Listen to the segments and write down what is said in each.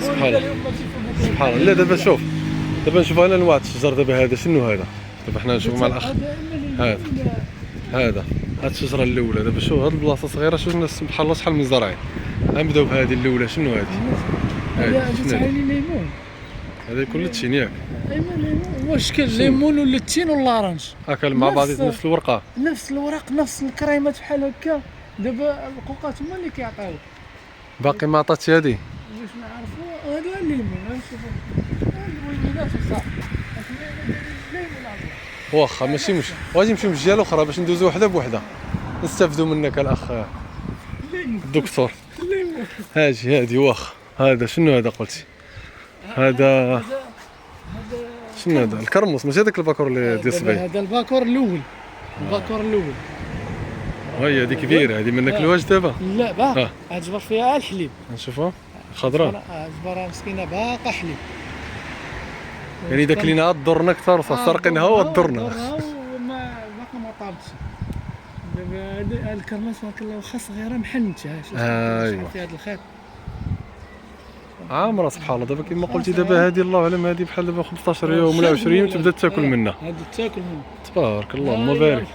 سبحان الله سبحان الله. لا دابا شوف، دابا نشوف انا انواع الشجر. دابا هذا شنو هذا؟ دابا حنا نشوف مع الاخ هذا هاد الشجره الاولى. دابا شوف هاد البلاصه صغيره، شوف الناس بحال الله شحال من زرعين. غنبداو بهذه الاولى. شنو هذه؟ هذا ليمون. هذا كل التين ياك؟ واش كان ليمون ولا التين ولا اورانج؟ هاكا مع بعض نفس الورقه، نفس الوراق، نفس الكريمات بحال هكا. دابا القوقات هما اللي كيعطيو. باقي ما عطاتش هذه. باش نعرفوا هذا الليمون. نشوفوا الوينات وصافي. واخا ماشي مشكل، غادي نمشيو من الجهه الاخرى باش ندوزو وحده بوحده نستافدوا منك الاخ الدكتور. هادي واخا. هذا شنو هذا قلتي؟ هذا شنو هذا؟ الكرموس ماشي هذاك الباكور اللي ديال الصبيح. هذا الباكور الاول. الباكور الاول. هي هذه كبيره، هذه ما ناكلوهاش دابا. لا باقي اجبر فيها الحليب. نشوفها خضراء. اجبرها مسكينه باقا حليب. يعني اذا كليناها تضرنا اكثر وسرقينها وتضرنا. وما باقا ما طابتش. دابا الكرماس واخا صغيره محنتهاش. ايوا في هذا الخيط عامره سبحان الله. دابا كما قلتي دابا هذه الله اعلم، هذه بحال دابا 15 يوم ولا 20 يوم تبدا تاكل منها. هذه تاكل منها تبارك الله اللهم بارك.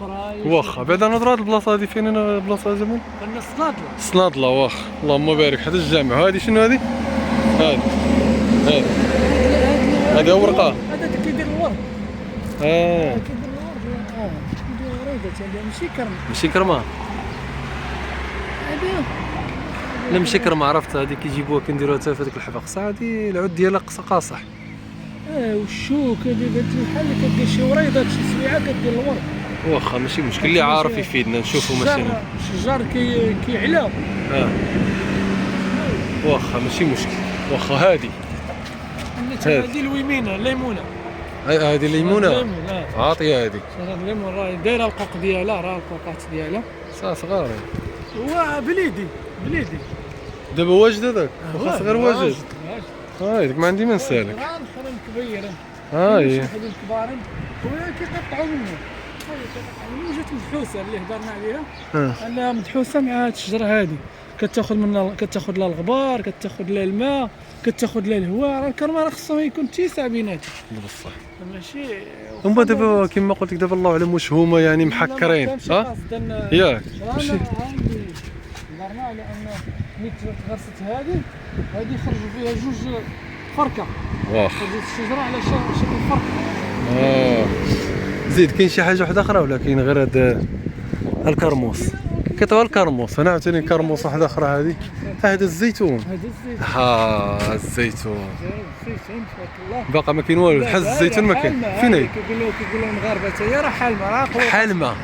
واخا بعد نهضروا هذه البلاصه هذه فين؟ انا بلاصه زمان قلنا الصنادله. الصنادله واخا اللهم بارك حدا الجامع. هذه شنو هذه؟ هذه ورقه. هذا كيدير الورد. كيدير الورد. كيدير وريدات. هذه ماشي كرمه. هذه لا ماشي كرمه، عرفت هذه كيجيبوها كنديروها حتى في هذيك الحفاقسه. هذه العود ديالها قاصح. والشوك هذه بحال كدير شي وريضات شي سويعه كدير الورد. واخا ماشي مشكل، اللي عارف يفيدنا نشوفوا مثلا. الشجر كيعلى. واخا ماشي مشكل. واخا هذه الويمينه الليمونه. هذه الليمونه. عاطيه هذه. شجره الليمون راهي دايره القوق ديالها، راه القوقات ديالها صغار. هو بليدي. دابا واجد هذاك واخا صغير واجد. هايدك ما عندي ما نسالك. الاخرين كبيرين. هاي وحدين كبارين وكيقطعوا منه. جات مدحوسه اللي هضرنا عليها. انها مدحوسه مع هاد الشجره هذه. كتاخذ لها الغبار، كتاخذ لها الماء، كتاخذ لها الهواء. راه الكرمه راه خصهم يكون اتساع بيناتهم. بصح ماشي هما دابا كما قلت لك دابا الله اعلم واش هما يعني محكرين. ياك ماشي هضرنا على ان ملي تغرست هذه خرجوا فيها جوج فركه. واخا خرجت الشجره على شكل فركه. زيد كاين شي حاجه واحده اخرى ولا كاين غير هذا الكرموس؟ كيطوى الكرموس. انا عاوتاني كرموس واحده اخرى. هذا الزيتون. الزيتون باقا ما كاين والو. الحز الزيتون ما كاين. فين هي؟ كيقولوا المغاربه حتى هي راه حالمه. حالمه.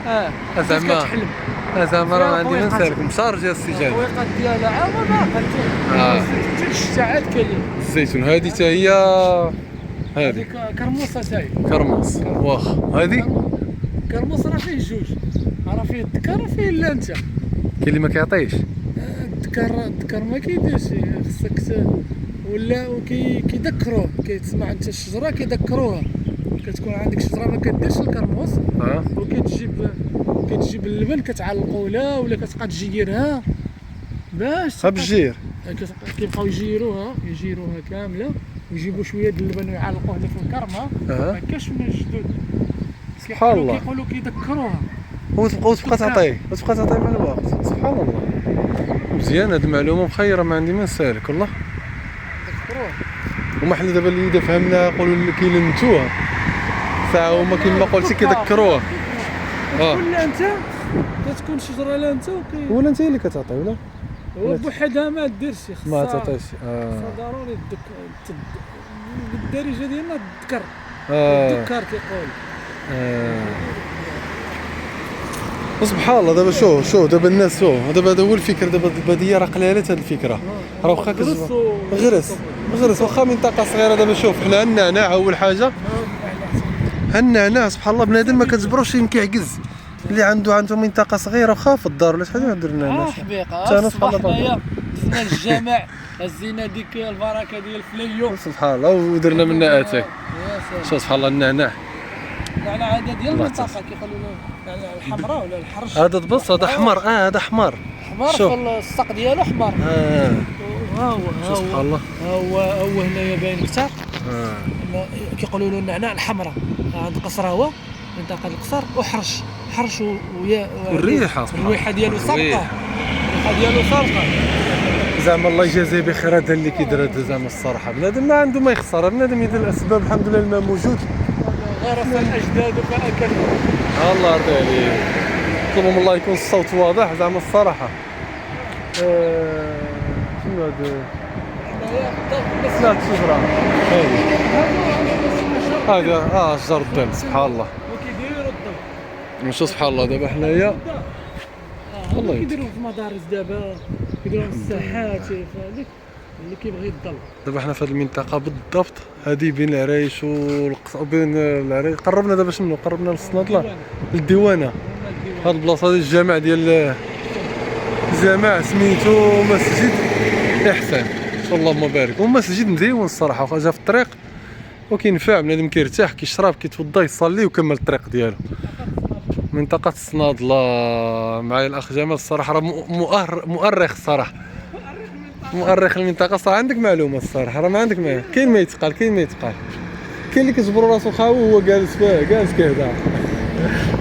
زعما راه عندي ما نسالك مشارجه السجاد. التويقات ديالها عامه باقا. الشتا عاد كاين الزيتون. هذه حتى هي هذه كرموسه حتى هي. كرموس. واخا هذه كرموس راه فيه جوج. راه فيه الذكر وفيه اللانته. كاين اللي ما كيعطيش. الذكر ما كيديرش. خصك ولا كيذكروه. كتسمع انت الشجره كيذكروها. كتكون عندك شجره ما كديرش الكرموس. كتجيب اللبن كتعلقوا لها ولا كتبقى تجيرها باش بالجير. كيبقاو يجيروها كامله ويجيبوا شويه د اللبن ويعلقوه لها في الكرمه. هكاش من الجدود. سبحان الله. كيقولوا كيذكروها وتبقى تعطي مع الوقت. سبحان الله. مزيان هذه المعلومه مخيره ما عندي ما نسالك والله. هما حنا دابا اللي اذا فهمنا نقولوا اللي كيلمتوها ساعه هما كيما قلتي كيذكروها. ولا انت كتكون شجره لا انت ولا انت اللي كتعطي ولا هو بوحدها ما ديرش. ما تعطيش. ضروري بالدارجه ديالنا الذكر. الذكر كيقول. سبحان الله. دابا شوف دابا الناس دابا هذا هو الفكر. دابا الباديه راه قلالت هذه الفكره. راه واخا غرس واخا منطقه صغيره. دابا شوف حنا النعناع اول حاجه. النعناع سبحان الله بنادم ما كتجبروش كيعجز. اللي عنده منطقه صغيره واخا في الدار ولا شحال يدير النعناع. حقيقه سبحان الله. دزنا للجامع هزينا ديك البركه ديال الفليو. سبحان الله ودرنا منها اتاي. شوف سبحان الله النعناع. النعناع هذا ديال المنطقه كيقولوا له النعناع الحمراء ولا الحرش. هذا تبص هذا احمر. هذا احمر. شوف في الساق ديالو احمر. سبحان الله. هو هنايا باين كثر. اه كيقولوا له النعناع الحمراء عند قصراوه، منطقه القصر، حرش والريحه الريحه ديالو سابقه، زعما الله يجازيه بخير هذا اللي كيدير هذا زعما الصراحه بنادم ما عنده ما يخسر، بنادم يدير الاسباب الحمد لله الماء موجود. غرس الاجداد فاكل. الله يرضي عليك. نطلبوا من الله يكون الصوت واضح زعما الصراحه. شنو هذا؟ لا الشجره هذه شجر الدم سبحان الله. وكيديروا الضو نشوف سبحان الله دابا حنايا والله كيديروا في المدارس دابا، كيديروا في الساحات فهذيك اللي كيبغي الضل. دابا حنا في هذه المنطقه بالضبط هذه بين العرايش وبين العرايش قربنا دابا شنو قربنا للصنادله للديوانه. هاد البلاصه هذه الجامع ديال الجامع سميتو مسجد احسان اللهم بارك. ومسجد مزيون الصراحه واخا جا في الطريق وكينفع بنادم كيرتاح كيشرب كيتوضا يصلي وكمل الطريق ديالو. منطقه الصنادله معايا الاخ جمال الصراحه راه مؤرخ الصراحه، مؤرخ المنطقه الصراحه. عندك معلومه الصراحه راه ما عندك ما كاين ما يتقال كاين اللي كيجبروا راسو خاوي وهو جالس كيهضر.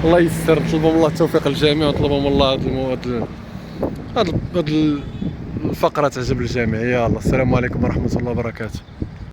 الله يسر. نطلبوا من الله التوفيق للجميع ونطلبوا من الله هاد الفقره تعجب الجميع. يلا السلام عليكم ورحمه الله وبركاته.